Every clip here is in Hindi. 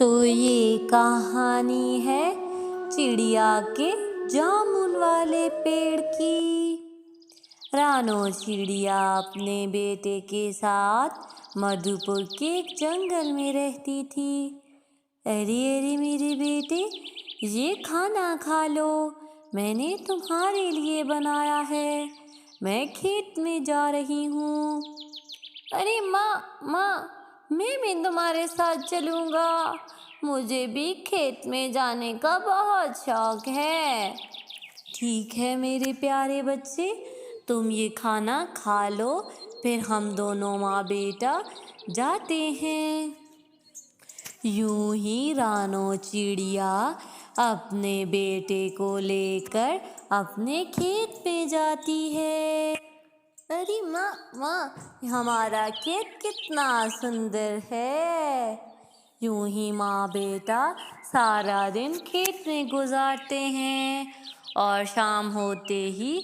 तो ये कहानी है चिड़िया के जामुन वाले पेड़ की। रानो चिड़िया अपने बेटे के साथ मधुपुर के एक जंगल में रहती थी। अरे अरे मेरे बेटे, ये खाना खा लो, मैंने तुम्हारे लिए बनाया है। मैं खेत में जा रही हूँ। अरे माँ, मैं भी तुम्हारे साथ चलूँगा। मुझे भी खेत में जाने का बहुत शौक है। ठीक है मेरे प्यारे बच्चे, तुम ये खाना खा लो, फिर हम दोनों माँ बेटा जाते हैं। यूं ही रानो चिड़िया अपने बेटे को लेकर अपने खेत में जाती है। अरे माँ, हमारा खेत कितना सुंदर है। यूं ही माँ बेटा सारा दिन खेत में गुजारते हैं और शाम होते ही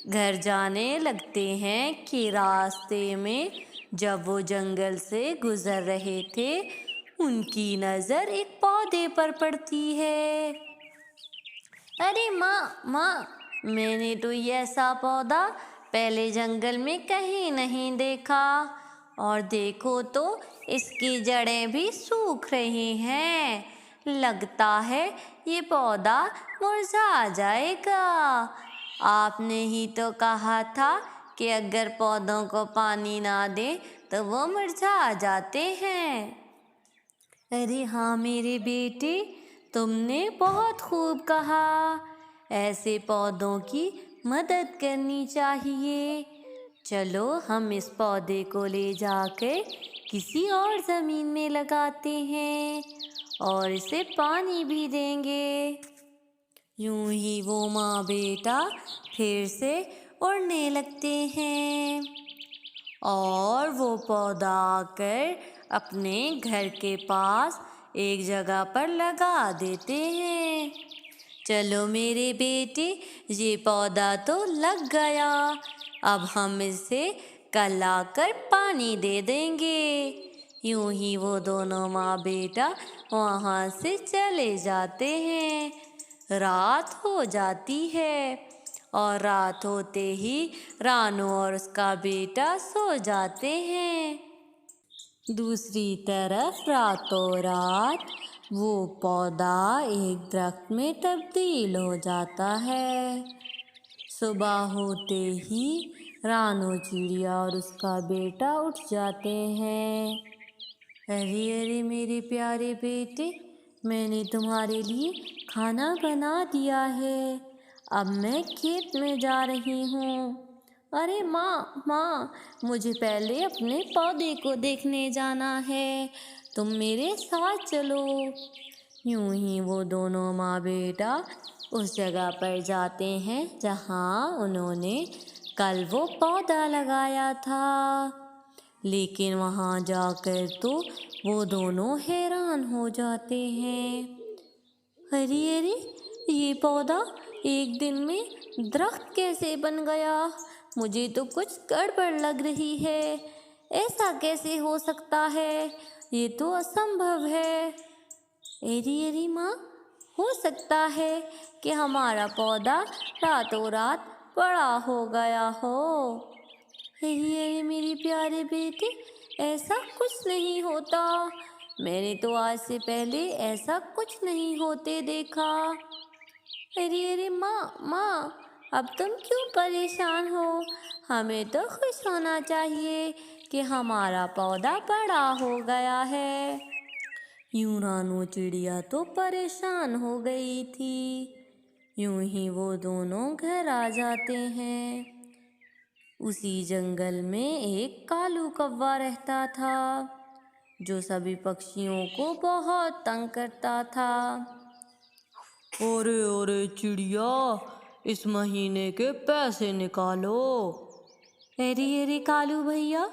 घर जाने लगते हैं कि रास्ते में जब वो जंगल से गुजर रहे थे, उनकी नज़र एक पौधे पर पड़ती है। अरे माँ, मैंने तो ये ऐसा पौधा पहले जंगल में कहीं नहीं देखा, और देखो तो इसकी जड़ें भी सूख रही हैं। लगता है ये पौधा मुरझा जाएगा। आपने ही तो कहा था कि अगर पौधों को पानी ना दे तो वो मुरझा जाते हैं। अरे हाँ मेरे बेटे, तुमने बहुत खूब कहा। ऐसे पौधों की मदद करनी चाहिए। चलो हम इस पौधे को ले जाकर किसी और ज़मीन में लगाते हैं और इसे पानी भी देंगे। यूं ही वो माँ बेटा फिर से उड़ने लगते हैं और वो पौधा आकर अपने घर के पास एक जगह पर लगा देते हैं। चलो मेरे बेटे, ये पौधा तो लग गया, अब हम इसे कल आकर पानी दे देंगे। यूं ही वो दोनों माँ बेटा वहाँ से चले जाते हैं। रात हो जाती है और रात होते ही रानू और उसका बेटा सो जाते हैं। दूसरी तरफ रातों रात वो पौधा एक दरख्त में तब्दील हो जाता है। सुबह होते ही रानो चिड़िया और उसका बेटा उठ जाते हैं। अरे अरे मेरे प्यारे बेटे, मैंने तुम्हारे लिए खाना बना दिया है। अब मैं खेत में जा रही हूँ। अरे माँ, मुझे पहले अपने पौधे को देखने जाना है, तुम मेरे साथ चलो। यूं ही वो दोनों माँ बेटा उस जगह पर जाते हैं जहाँ उन्होंने कल वो पौधा लगाया था। लेकिन वहाँ जाकर तो वो दोनों हैरान हो जाते हैं। अरे, ये पौधा एक दिन में दरख्त कैसे बन गया? मुझे तो कुछ गड़बड़ लग रही है। ऐसा कैसे हो सकता है? ये तो असंभव है। अरे माँ, हो सकता है कि हमारा पौधा रातों रात बड़ा हो गया हो। अरे मेरे प्यारे बेटे, ऐसा कुछ नहीं होता। मैंने तो आज से पहले ऐसा कुछ नहीं होते देखा। अरे माँ, अब तुम क्यों परेशान हो? हमें तो खुश होना चाहिए कि हमारा पौधा बड़ा हो गया है। यूं रानो चिड़िया तो परेशान हो गई थी। यूं ही वो दोनों घर आ जाते हैं। उसी जंगल में एक कालू कौवा रहता था, जो सभी पक्षियों को बहुत तंग करता था। अरे चिड़िया, इस महीने के पैसे निकालो। अरे कालू भैया,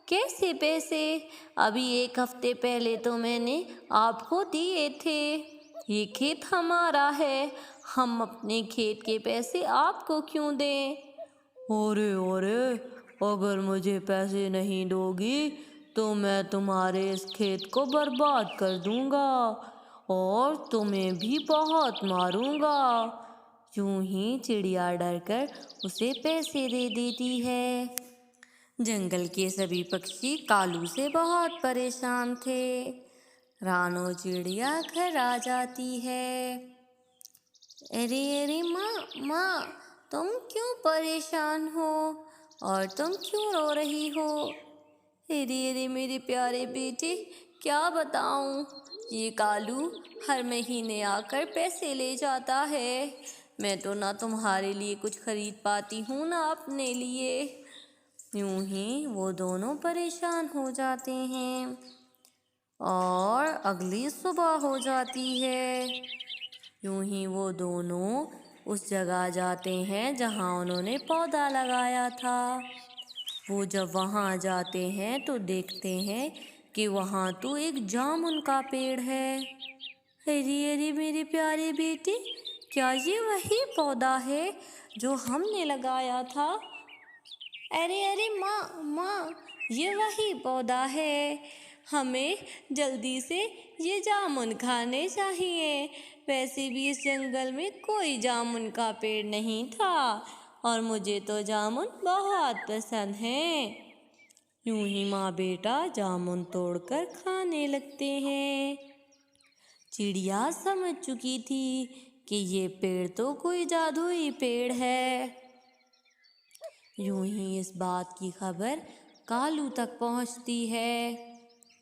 कैसे पैसे? अभी एक हफ्ते पहले तो मैंने आपको दिए थे। ये खेत हमारा है, हम अपने खेत के पैसे आपको क्यों दें? अरे, अगर मुझे पैसे नहीं दोगी तो मैं तुम्हारे इस खेत को बर्बाद कर दूंगा। और तुम्हें भी बहुत मारूंगा। यूं ही चिड़िया डरकर उसे पैसे दे देती है। जंगल के सभी पक्षी कालू से बहुत परेशान थे। रानो चिड़िया घर आ जाती है। अरे अरे माँ, तुम क्यों परेशान हो और तुम क्यों रो रही हो? अरे मेरे प्यारे बेटे, क्या बताऊं, ये कालू हर महीने आकर पैसे ले जाता है। मैं तो ना तुम्हारे लिए कुछ खरीद पाती हूँ ना अपने लिए। यूं ही वो दोनों परेशान हो जाते हैं और अगली सुबह हो जाती है। यूं ही वो दोनों उस जगह जाते हैं जहाँ उन्होंने पौधा लगाया था। वो जब वहाँ जाते हैं तो देखते हैं कि वहाँ तो एक जामुन का पेड़ है। अरे मेरे प्यारे बेटे, क्या ये वही पौधा है जो हमने लगाया था? अरे माँ, ये वही पौधा है। हमें जल्दी से ये जामुन खाने चाहिए। वैसे भी इस जंगल में कोई जामुन का पेड़ नहीं था और मुझे तो जामुन बहुत पसंद है। यूं ही माँ बेटा जामुन तोड़कर खाने लगते हैं। चिड़िया समझ चुकी थी कि ये पेड़ तो कोई जादुई पेड़ है। यूं ही इस बात की खबर कालू तक पहुंचती है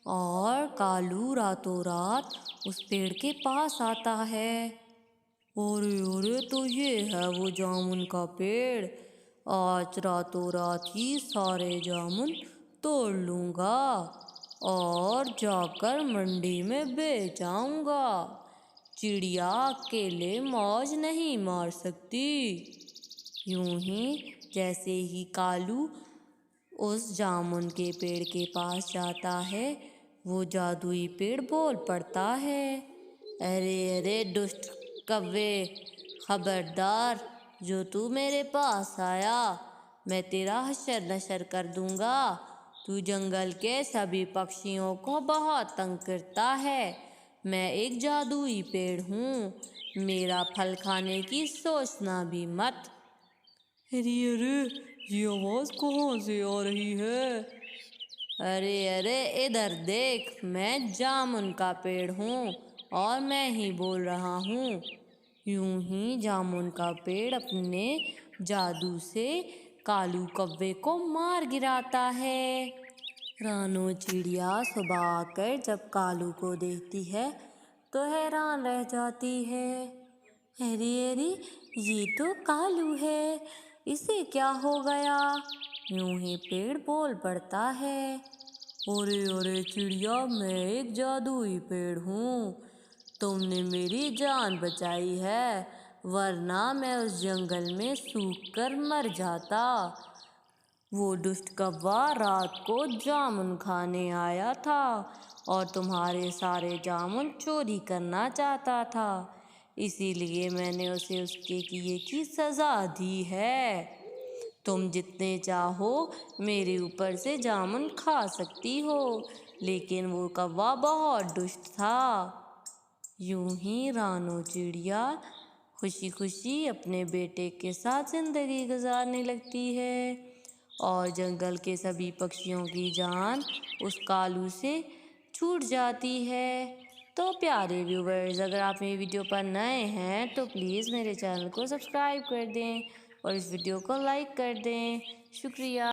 और कालू रातों रात उस पेड़ के पास आता है। अरे तो ये है वो जामुन का पेड़। आज रातों रात ही सारे जामुन तोड़ लूँगा और जाकर मंडी में बेच आऊँगा। चिड़िया अकेले मौज नहीं मार सकती। यूं ही जैसे ही कालू उस जामुन के पेड़ के पास जाता है, वो जादुई पेड़ बोल पड़ता है। अरे दुष्ट कव्वे, खबरदार, जो तू मेरे पास आया मैं तेरा हशर नशर कर दूंगा। तू जंगल के सभी पक्षियों को बहुत तंग करता है। मैं एक जादुई पेड़ हूँ, मेरा फल खाने की सोचना भी मत। अरे ये आवाज़ कहाँ से आ रही है? अरे इधर देख, मैं जामुन का पेड़ हूँ और मैं ही बोल रहा हूँ। यूं ही जामुन का पेड़ अपने जादू से कालू कव्वे को मार गिराता है। रानो चिड़िया सुबह आकर जब कालू को देखती है तो हैरान रह जाती है। अरे ये तो कालू है, इसे क्या हो गया? यूं ही पेड़ बोल पड़ता है। अरे चिड़िया, मैं एक जादुई पेड़ हूँ। तुमने मेरी जान बचाई है, वरना मैं उस जंगल में सूख कर मर जाता। वो दुष्ट कौवा रात को जामुन खाने आया था और तुम्हारे सारे जामुन चोरी करना चाहता था। इसीलिए मैंने उसे उसके किए की सज़ा दी है। तुम जितने चाहो मेरे ऊपर से जामुन खा सकती हो, लेकिन वो कौवा बहुत दुष्ट था। यूं ही रानो चिड़िया खुशी खुशी अपने बेटे के साथ ज़िंदगी गुजारने लगती है और जंगल के सभी पक्षियों की जान उस कालू से छूट जाती है। तो प्यारे व्यूवर्स, अगर आप मेरी वीडियो पर नए हैं तो प्लीज़ मेरे चैनल को सब्सक्राइब कर दें और इस वीडियो को लाइक कर दें। शुक्रिया।